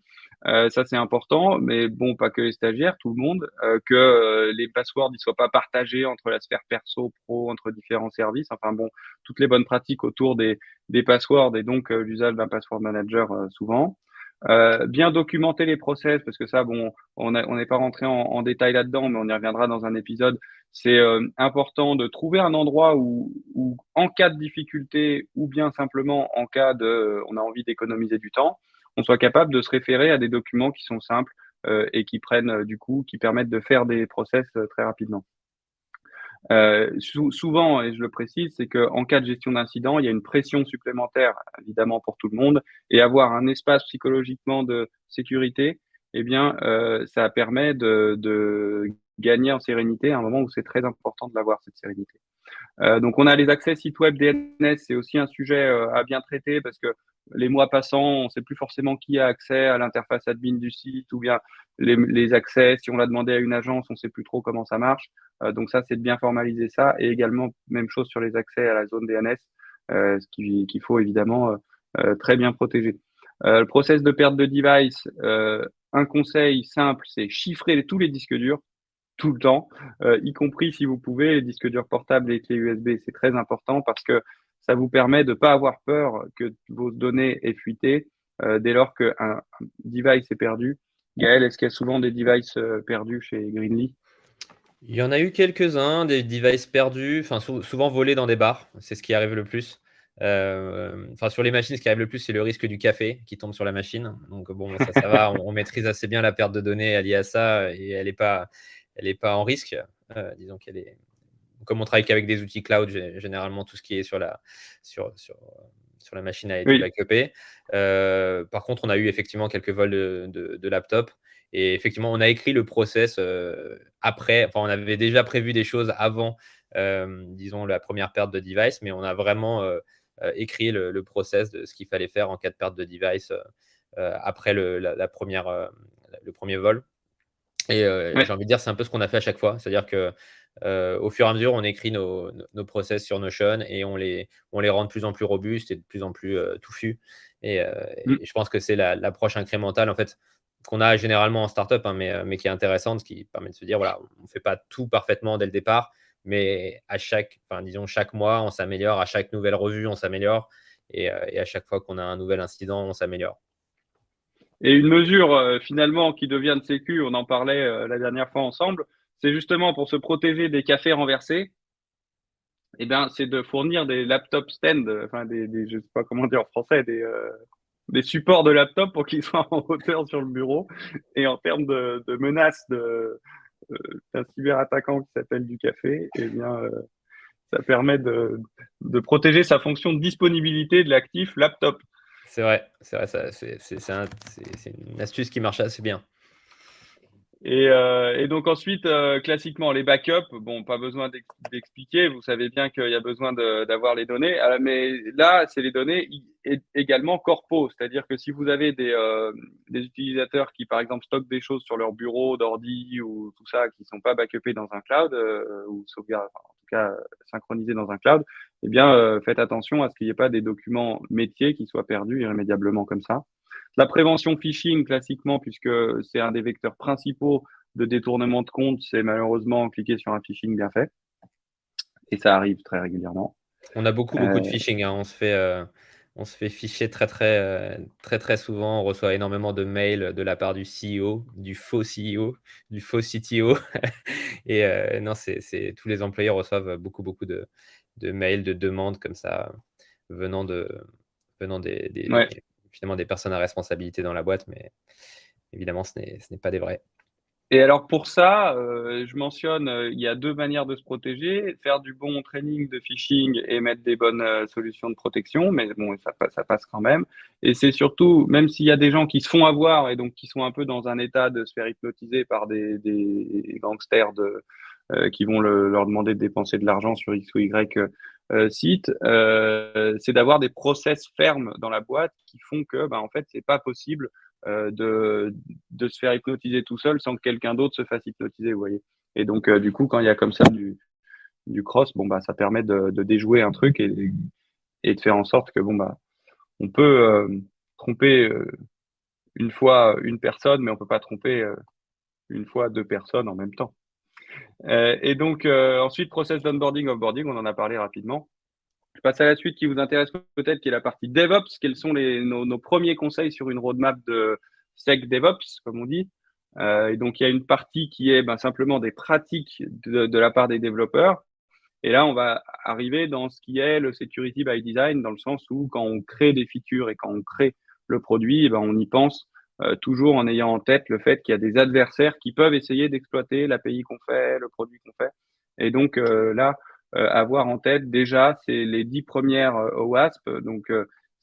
Ça, c'est important, mais bon, pas que les stagiaires, tout le monde, que les passwords ne soient pas partagés entre la sphère perso, pro, entre différents services. Enfin bon, toutes les bonnes pratiques autour des passwords et donc l'usage d'un password manager souvent. Bien documenter les process, parce que ça, bon, on n'est pas rentré en détail là-dedans, mais on y reviendra dans un épisode. C'est important de trouver un endroit où, en cas de difficulté ou bien simplement en cas on a envie d'économiser du temps, on soit capable de se référer à des documents qui sont simples et qui prennent qui permettent de faire des process très rapidement. Souvent, et je le précise, c'est qu'en cas de gestion d'incident, il y a une pression supplémentaire, évidemment, pour tout le monde, et avoir un espace psychologiquement de sécurité, eh bien, ça permet de gagner en sérénité à un moment où c'est très important de l'avoir, cette sérénité. Donc, on a les accès site web DNS, c'est aussi un sujet à bien traiter parce que les mois passant, on ne sait plus forcément qui a accès à l'interface admin du site ou bien les accès. Si on l'a demandé à une agence, on ne sait plus trop comment ça marche. Donc ça, c'est de bien formaliser ça. Et également, même chose sur les accès à la zone DNS, qu'il faut évidemment très bien protéger. Le process de perte de device, un conseil simple, c'est chiffrer tous les disques durs tout le temps, y compris si vous pouvez, les disques durs portables et clés USB. C'est très important parce que ça vous permet de ne pas avoir peur que vos données aient fuité dès lors qu'un device est perdu. Gaël, est-ce qu'il y a souvent des devices perdus chez Greenly? Il y en a eu quelques-uns, des devices perdus, enfin souvent volés dans des bars, c'est ce qui arrive le plus. Enfin, sur les machines, ce qui arrive le plus, c'est le risque du café qui tombe sur la machine. Donc bon, ça va, on maîtrise assez bien la perte de données liée à ça et elle est pas en risque. Disons qu'elle est, comme on travaille qu'avec des outils cloud, généralement tout ce qui est sur la machine a été Oui. backupé. Par contre, on a eu effectivement quelques vols de laptop. Et effectivement, on a écrit le process après. Enfin, on avait déjà prévu des choses avant, disons, la première perte de device, mais on a vraiment écrit le process de ce qu'il fallait faire en cas de perte de device après le premier vol. Et j'ai Ouais. envie de dire, c'est un peu ce qu'on a fait à chaque fois. C'est-à-dire que au fur et à mesure, on écrit nos process sur Notion et on les rend de plus en plus robustes et de plus en plus touffus. Et, Mm. et je pense que c'est l'approche incrémentale en fait qu'on a généralement en startup, hein, mais qui est intéressante, ce qui permet de se dire voilà, on ne fait pas tout parfaitement dès le départ, mais disons chaque mois, on s'améliore, à chaque nouvelle revue, on s'améliore, et à chaque fois qu'on a un nouvel incident, on s'améliore. Et une mesure finalement qui devient de sécu, on en parlait la dernière fois ensemble, c'est justement pour se protéger des cafés renversés. Eh bien, c'est de fournir des laptop stands, enfin je sais pas comment dire en français, des supports de laptop pour qu'ils soient en hauteur sur le bureau. Et en termes de menaces d'un cyberattaquant qui s'appelle du café, eh bien, ça permet de protéger sa fonction de disponibilité de l'actif laptop. C'est vrai, c'est une astuce qui marche assez bien. Et donc ensuite, classiquement, les backups, bon, pas besoin d'expliquer, vous savez bien qu'il y a besoin d'avoir les données. Mais là, c'est les données également corpo, c'est-à-dire que si vous avez des utilisateurs qui, par exemple, stockent des choses sur leur bureau d'ordi ou tout ça, qui sont pas backupés dans un cloud ou sauvegardés, enfin, en tout cas synchronisés dans un cloud, eh bien, faites attention à ce qu'il n'y ait pas des documents métiers qui soient perdus irrémédiablement comme ça. La prévention phishing, classiquement, puisque c'est un des vecteurs principaux de détournement de compte, c'est malheureusement cliquer sur un phishing bien fait. Et ça arrive très régulièrement. On a beaucoup de phishing, hein. On se fait ficher très souvent. On reçoit énormément de mails de la part du CEO, du faux CEO, du faux CTO. Et non, tous les employés reçoivent beaucoup de mails, de demandes comme ça, venant Ouais. finalement des personnes à responsabilité dans la boîte. Mais évidemment, ce n'est pas des vrais. Et alors pour ça, je mentionne, il y a deux manières de se protéger, faire du bon training de phishing et mettre des bonnes solutions de protection, mais bon, ça passe quand même. Et c'est surtout, même s'il y a des gens qui se font avoir et donc qui sont un peu dans un état de se faire hypnotiser par des gangsters qui vont leur demander de dépenser de l'argent sur X ou Y site, c'est d'avoir des process fermes dans la boîte qui font que, en fait, c'est pas possible de se faire hypnotiser tout seul sans que quelqu'un d'autre se fasse hypnotiser, vous voyez. Et donc, du coup, quand il y a comme ça du cross, bon, ça permet de déjouer un truc et de faire en sorte que, on peut tromper une fois une personne, mais on peut pas tromper une fois deux personnes en même temps. Et donc, ensuite, process d'onboarding, offboarding, on en a parlé rapidement. Je passe à la suite qui vous intéresse peut-être, qui est la partie DevOps. Quels sont nos premiers conseils sur une roadmap de SecDevOps, comme on dit. Et donc, il y a une partie qui est simplement des pratiques de la part des développeurs. Et là, on va arriver dans ce qui est le security by design, dans le sens où quand on crée des features et quand on crée le produit, on y pense toujours en ayant en tête le fait qu'il y a des adversaires qui peuvent essayer d'exploiter l'API qu'on fait, le produit qu'on fait. Et donc là, avoir en tête déjà, c'est les 10 premières OWASP. Donc,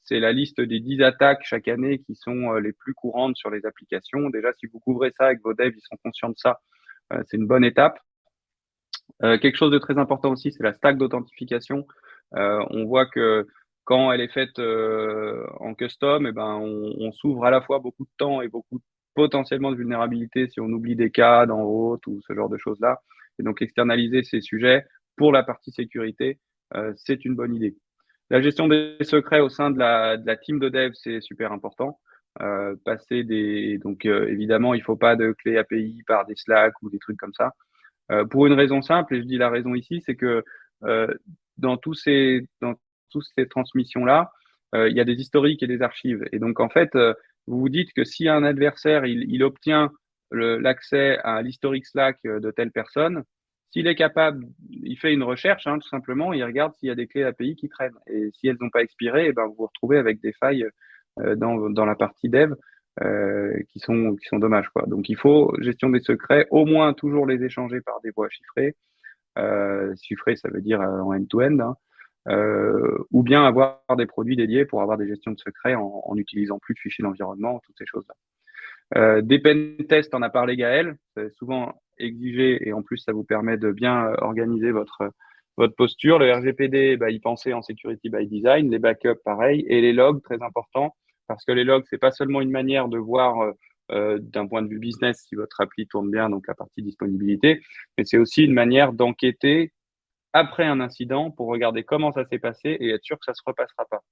c'est la liste des 10 attaques chaque année qui sont les plus courantes sur les applications. Déjà, si vous couvrez ça avec vos devs, ils sont conscients de ça. C'est une bonne étape. Quelque chose de très important aussi, c'est la stack d'authentification. On voit que quand elle est faite en custom, on s'ouvre à la fois beaucoup de temps et beaucoup potentiellement de vulnérabilités si on oublie des cas en route ou ce genre de choses-là. Et donc, externaliser ces sujets pour la partie sécurité, c'est une bonne idée. La gestion des secrets au sein de la team de dev, c'est super important. Donc, évidemment, il ne faut pas de clé API par des Slack ou des trucs comme ça. Pour une raison simple, et je dis la raison ici, c'est que euh, dans toutes ces transmissions-là, il y a des historiques et des archives. Et donc, en fait, vous vous dites que si un adversaire, il obtient l'accès à l'historique Slack de telle personne, s'il est capable, il fait une recherche, tout simplement, il regarde s'il y a des clés API qui traînent. Et si elles n'ont pas expiré, vous vous retrouvez avec des failles dans la partie dev qui sont dommages, quoi. Donc, il faut gestion des secrets, au moins toujours les échanger par des voies chiffrées. Chiffrées, ça veut dire en end-to-end, ou bien avoir des produits dédiés pour avoir des gestions de secrets en utilisant plus de fichiers d'environnement, toutes ces choses-là. Des pen tests, on a parlé Gaël, c'est souvent exigé et en plus ça vous permet de bien organiser votre posture. Le RGPD, y penser en security by design, les backups pareil, et les logs très importants parce que les logs c'est pas seulement une manière de voir d'un point de vue business si votre appli tourne bien, donc la partie disponibilité, mais c'est aussi une manière d'enquêter après un incident pour regarder comment ça s'est passé et être sûr que ça se repassera pas.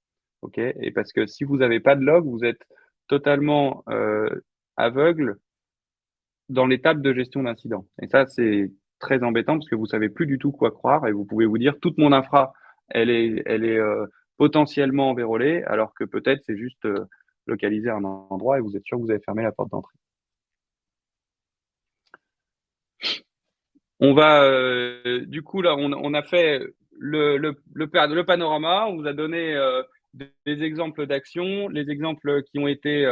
Ok. Et parce que si vous n'avez pas de log, vous êtes totalement aveugle dans l'étape de gestion d'incident. Et ça, c'est très embêtant parce que vous savez plus du tout quoi croire et vous pouvez vous dire toute mon infra, elle est potentiellement vérolée, alors que peut-être c'est juste localisé à un endroit et vous êtes sûr que vous avez fermé la porte d'entrée. On va, du coup, là, on a fait le panorama, on vous a donné des exemples d'actions, les exemples qui ont été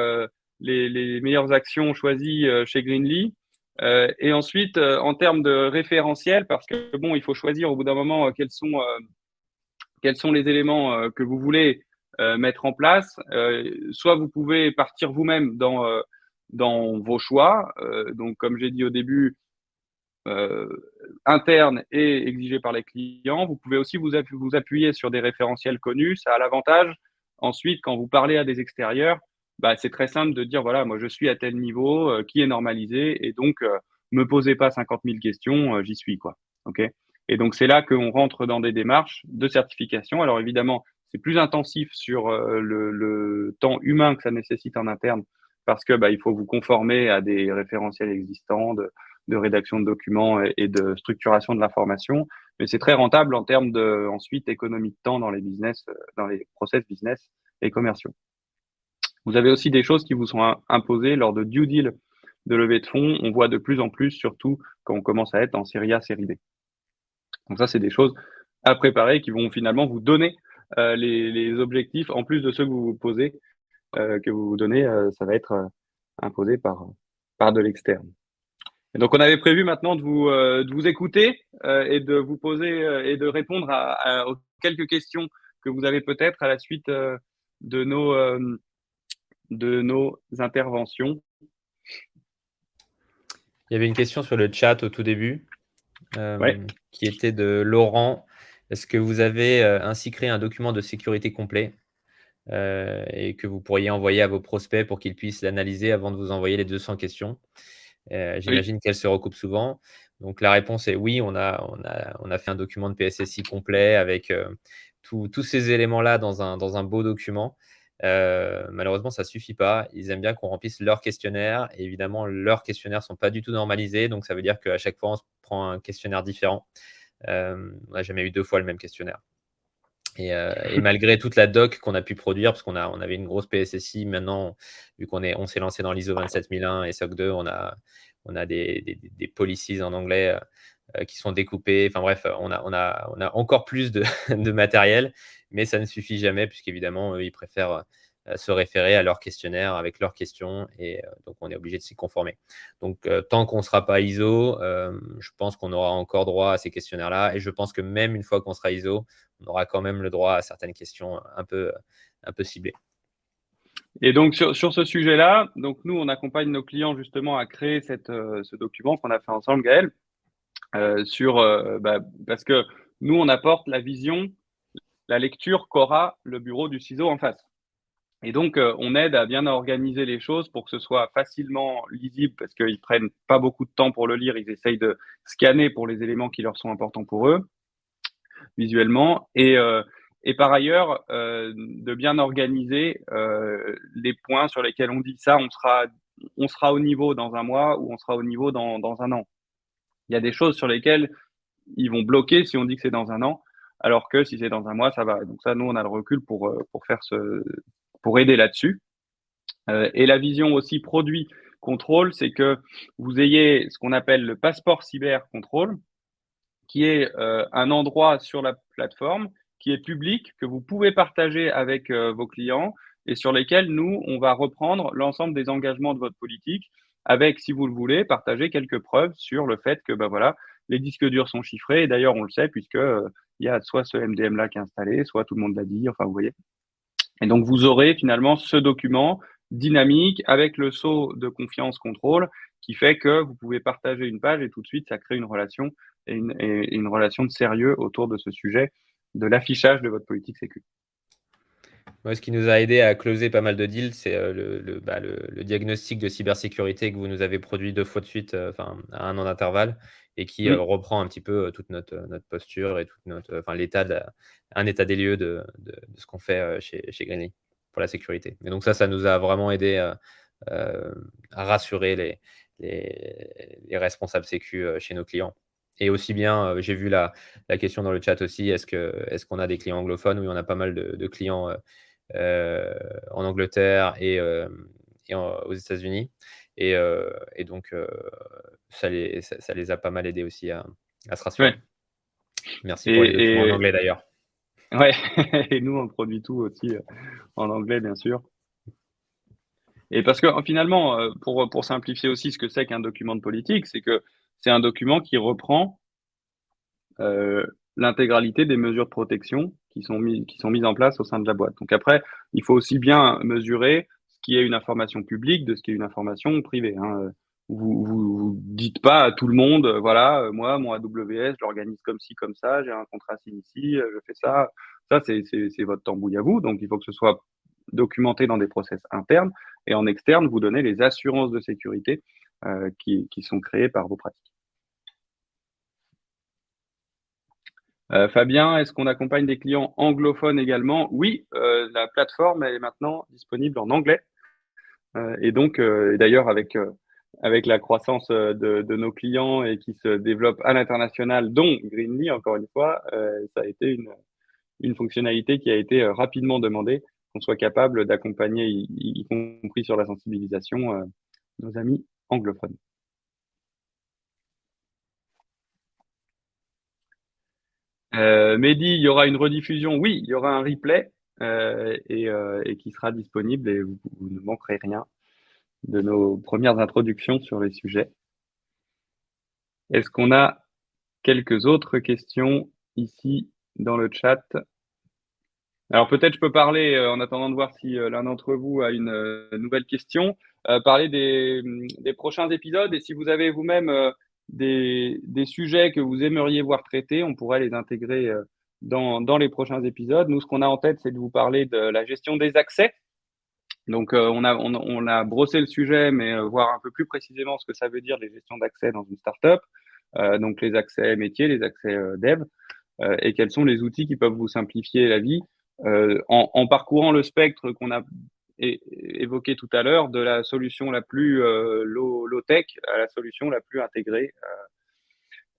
les meilleures actions choisies chez Greenly. Et ensuite, en termes de référentiel, parce que bon, il faut choisir au bout d'un moment quels sont les éléments que vous voulez mettre en place. Soit vous pouvez partir vous-même dans vos choix. Donc, comme j'ai dit au début, interne et exigé par les clients. Vous pouvez aussi vous appuyer sur des référentiels connus. Ça a l'avantage, ensuite, quand vous parlez à des extérieurs, c'est très simple de dire, voilà, moi je suis à tel niveau, qui est normalisé, et donc, me posez pas 50 000 questions, j'y suis, quoi. OK? Et donc, c'est là qu'on rentre dans des démarches de certification. Alors, évidemment, c'est plus intensif sur le temps humain que ça nécessite en interne, parce que il faut vous conformer à des référentiels existants de rédaction de documents et de structuration de l'information. Mais c'est très rentable en termes de, ensuite, économie de temps dans les business, dans les process business et commerciaux. Vous avez aussi des choses qui vous sont imposées lors de due deal de levée de fonds. On voit de plus en plus, surtout quand on commence à être en série A, série B. Donc ça, c'est des choses à préparer qui vont finalement vous donner les objectifs, en plus de ceux que vous vous posez, que vous vous donnez, ça va être imposé par de l'externe. Et donc, on avait prévu maintenant de vous écouter et de vous poser et de répondre aux quelques questions que vous avez peut-être à la suite de nos interventions. Il y avait une question sur le chat au tout début Ouais. qui était de Laurent. Est-ce que vous avez ainsi créé un document de sécurité complet et que vous pourriez envoyer à vos prospects pour qu'ils puissent l'analyser avant de vous envoyer les 200 questions? J'imagine qu'elles se recoupent souvent. Donc, la réponse est oui, on a fait un document de PSSI complet avec tous ces éléments-là dans un beau document. Malheureusement, ça ne suffit pas. Ils aiment bien qu'on remplisse leur questionnaire. Et évidemment, leurs questionnaires ne sont pas du tout normalisés. Donc, ça veut dire qu'à chaque fois, on se prend un questionnaire différent. On n'a jamais eu 2 fois le même questionnaire. Et malgré toute la doc qu'on a pu produire, parce on avait une grosse PSSI, maintenant, vu on s'est lancé dans l'ISO 27001 et SOC 2, on a des policies en anglais qui sont découpées. Enfin bref, on a encore plus de, de matériel, mais ça ne suffit jamais, puisqu'évidemment, eux, ils préfèrent se référer à leur questionnaire avec leurs questions, et donc on est obligé de s'y conformer. Donc, tant qu'on ne sera pas ISO, je pense qu'on aura encore droit à ces questionnaires-là, et je pense que même une fois qu'on sera ISO, on aura quand même le droit à certaines questions un peu ciblées. Et donc sur ce sujet-là, donc nous on accompagne nos clients justement à créer ce document qu'on a fait ensemble, Gaël, parce que nous on apporte la vision, la lecture qu'aura le bureau du ciseau en face. Et donc on aide à bien organiser les choses pour que ce soit facilement lisible, parce qu'ils prennent pas beaucoup de temps pour le lire, ils essayent de scanner pour les éléments qui leur sont importants pour eux visuellement, et par ailleurs de bien organiser les points sur lesquels on dit ça, on sera au niveau dans un mois ou on sera au niveau dans un an. Il y a des choses sur lesquelles ils vont bloquer si on dit que c'est dans un an, alors que si c'est dans un mois, ça va. Donc ça, nous, on a le recul pour aider là-dessus. Et la vision aussi produit contrôle, c'est que vous ayez ce qu'on appelle le passeport cyber contrôle, qui est un endroit sur la plateforme qui est public, que vous pouvez partager avec vos clients et sur lesquels nous, on va reprendre l'ensemble des engagements de votre politique avec, si vous le voulez, partager quelques preuves sur le fait que, voilà, les disques durs sont chiffrés. Et d'ailleurs, on le sait puisque il y a soit ce MDM-là qui est installé, soit tout le monde l'a dit, enfin, vous voyez. Et donc, vous aurez finalement ce document dynamique avec le sceau de confiance contrôle qui fait que vous pouvez partager une page et tout de suite, ça crée une relation et une relation de sérieux autour de ce sujet de l'affichage de votre politique sécu. Moi, ce qui nous a aidé à closer pas mal de deals, c'est le diagnostic de cybersécurité que vous nous avez produit 2 fois de suite, à 1 an d'intervalle, et qui reprend un petit peu toute notre posture et toute un état des lieux de ce qu'on fait chez Greenly pour la sécurité. Et donc ça nous a vraiment aidé à rassurer les responsables sécu chez nos clients. Et aussi bien, j'ai vu la question dans le chat aussi, est-ce qu'on a des clients anglophones? Oui, on a pas mal de clients en Angleterre et aux États-Unis. Et donc, ça les a pas mal aidés aussi à se rassurer. Ouais. Merci pour les documents en anglais d'ailleurs. Ouais, et nous, on produit tout aussi en anglais, bien sûr. Et parce que finalement, pour simplifier aussi ce que c'est qu'un document de politique, c'est que c'est un document qui reprend l'intégralité des mesures de protection qui sont mises en place au sein de la boîte. Donc après, il faut aussi bien mesurer ce qui est une information publique de ce qui est une information privée. Hein. Vous dites pas à tout le monde, voilà, moi, mon AWS, je l'organise comme ci, comme ça, j'ai un contrat ici, je fais ça. Ça, c'est votre tambouille à vous. Donc, il faut que ce soit documenté dans des process internes. Et en externe, vous donnez les assurances de sécurité qui sont créées par vos pratiques. Fabien, est-ce qu'on accompagne des clients anglophones également? Oui, la plateforme est maintenant disponible en anglais. Et donc, d'ailleurs, avec la croissance de nos clients et qui se développent à l'international, dont Greenly, encore une fois, ça a été une fonctionnalité qui a été rapidement demandée, qu'on soit capable d'accompagner, y compris sur la sensibilisation, nos amis anglophones. Mehdi, il y aura une rediffusion. Oui, il y aura un replay et qui sera disponible et vous ne manquerez rien de nos premières introductions sur les sujets. Est-ce qu'on a quelques autres questions ici dans le chat? Alors peut-être je peux parler, en attendant de voir si l'un d'entre vous a une nouvelle question, parler des prochains épisodes et si vous avez vous-même des sujets que vous aimeriez voir traités, on pourrait les intégrer dans les prochains épisodes. Nous, ce qu'on a en tête, c'est de vous parler de la gestion des accès. Donc on a brossé le sujet, mais voir un peu plus précisément ce que ça veut dire les gestions d'accès dans une startup. Donc les accès métiers, les accès dev, et quels sont les outils qui peuvent vous simplifier la vie en parcourant le spectre qu'on a évoqué tout à l'heure, de la solution la plus low-tech à la solution la plus intégrée.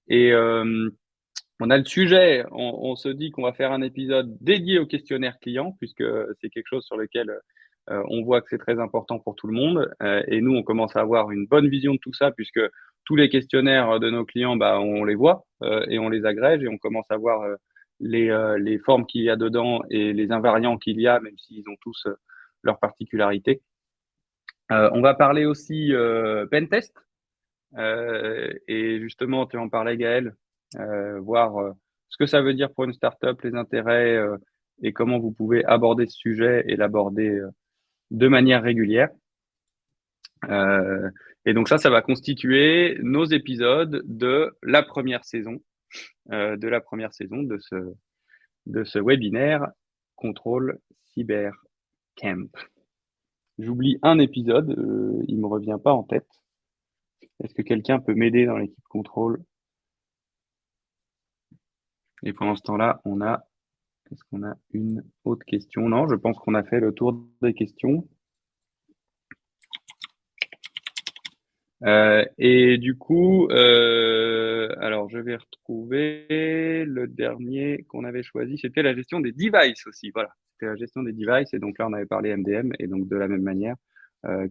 Et on a le sujet, on se dit qu'on va faire un épisode dédié au questionnaire client, puisque c'est quelque chose sur lequel on voit que c'est très important pour tout le monde. Et nous, on commence à avoir une bonne vision de tout ça, puisque tous les questionnaires de nos clients, bah, on les voit et on les agrège et on commence à voir les formes qu'il y a dedans et les invariants qu'il y a, même s'ils ont tous leurs particularités. On va parler aussi pentest. Et justement, tu en parlais, Gaël, voir ce que ça veut dire pour une startup, les intérêts et comment vous pouvez aborder ce sujet et l'aborder de manière régulière. Et donc ça va constituer nos épisodes de la première saison, de ce webinaire Contrôle Cyber Camp. J'oublie un épisode, il me revient pas en tête. Est-ce que quelqu'un peut m'aider dans l'équipe contrôle? Et pendant ce temps-là, est-ce qu'on a une autre question? Non, je pense qu'on a fait le tour des questions. Et du coup, alors je vais retrouver le dernier qu'on avait choisi, c'était la gestion des devices aussi. Voilà, c'était la gestion des devices. Et donc là, on avait parlé MDM. Et donc de la même manière,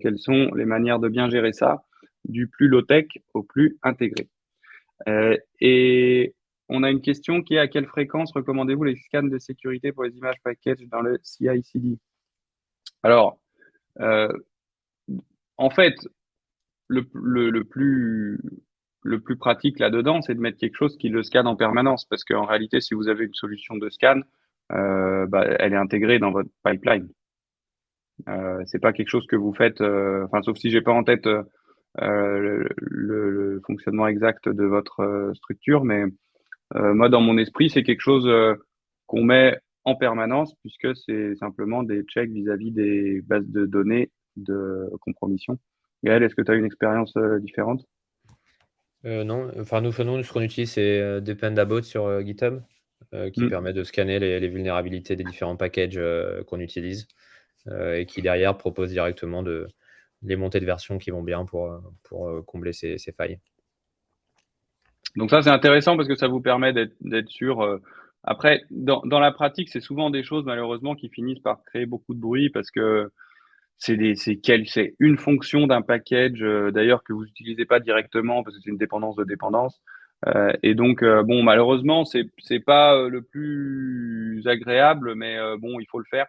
quelles sont les manières de bien gérer ça, du plus low-tech au plus intégré? Et on a une question qui est: à quelle fréquence recommandez-vous les scans de sécurité pour les images package dans le CI/CD? Alors, en fait, le plus pratique là-dedans, c'est de mettre quelque chose qui le scanne en permanence. Parce qu'en réalité, si vous avez une solution de scan, bah, elle est intégrée dans votre pipeline. C'est pas quelque chose que vous faites, enfin, sauf si j'ai pas en tête le fonctionnement exact de votre structure, mais moi, dans mon esprit, c'est quelque chose qu'on met en permanence, puisque c'est simplement des checks vis-à-vis des bases de données de compromission. Gaël, est-ce que tu as une expérience différente? Non, enfin nous, ce qu'on utilise, c'est Dependabot sur GitHub, qui permet de scanner les vulnérabilités des différents packages qu'on utilise et qui derrière propose directement les montées de version qui vont bien pour combler ces failles. Donc ça, c'est intéressant parce que ça vous permet d'être sûr. Après, dans la pratique, c'est souvent des choses malheureusement qui finissent par créer beaucoup de bruit parce que c'est une fonction d'un package d'ailleurs que vous n'utilisez pas directement parce que c'est une dépendance de dépendance. Et donc bon, malheureusement, c'est pas le plus agréable, mais bon, il faut le faire.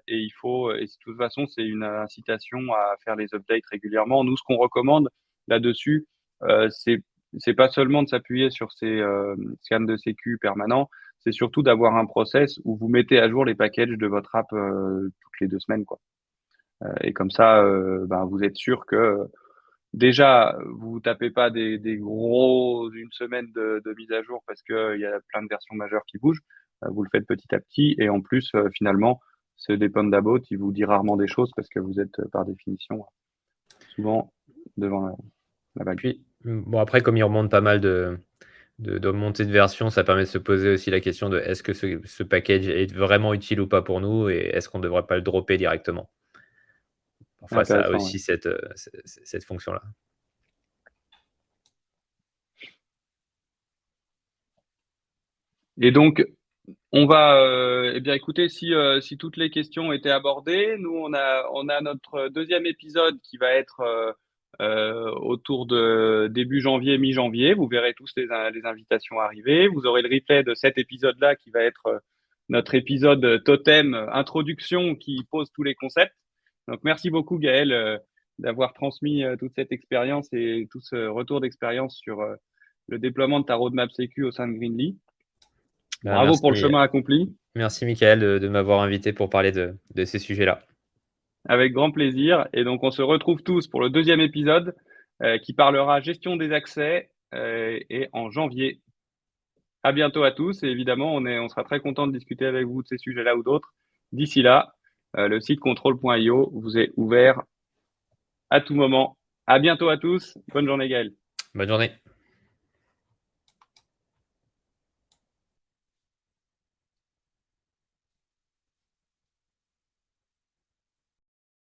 Et de toute façon, c'est une incitation à faire les updates régulièrement. Nous, ce qu'on recommande là-dessus, c'est pas seulement de s'appuyer sur ces scans de sécu permanents, c'est surtout d'avoir un process où vous mettez à jour les packages de votre app toutes les 2 semaines, quoi. Et comme ça, ben, vous êtes sûr que déjà, vous tapez pas des gros une semaine de mise à jour parce qu'il y a plein de versions majeures qui bougent. Vous le faites petit à petit. Et en plus, finalement, ce Dependabot, il vous dit rarement des choses parce que vous êtes, par définition, souvent devant la vague. Puis, bon, après, comme il remonte pas mal de montée de version, ça permet de se poser aussi la question de est-ce que ce package est vraiment utile ou pas pour nous et est-ce qu'on ne devrait pas le dropper directement? Parfois, ça a Intéressant, ouais. aussi cette fonction-là. Et donc, on va, eh bien, écoutez, si toutes les questions étaient abordées, nous, on a notre deuxième épisode qui va être autour de début janvier, mi-janvier. Vous verrez tous les invitations arriver. Vous aurez le replay de cet épisode-là qui va être notre épisode totem introduction qui pose tous les concepts. Donc, merci beaucoup, Gaël, d'avoir transmis toute cette expérience et tout ce retour d'expérience sur le déploiement de ta roadmap sécu au sein de Greenly. Ben, Bravo pour le chemin accompli. merci Michael de m'avoir invité pour parler de ces sujets-là. Avec grand plaisir. Et donc, on se retrouve tous pour le deuxième épisode qui parlera gestion des accès et en janvier. À bientôt à tous. Et évidemment, on sera très content de discuter avec vous de ces sujets-là ou d'autres. D'ici là, le site control.io vous est ouvert à tout moment. À bientôt à tous. Bonne journée, Gaël. Bonne journée.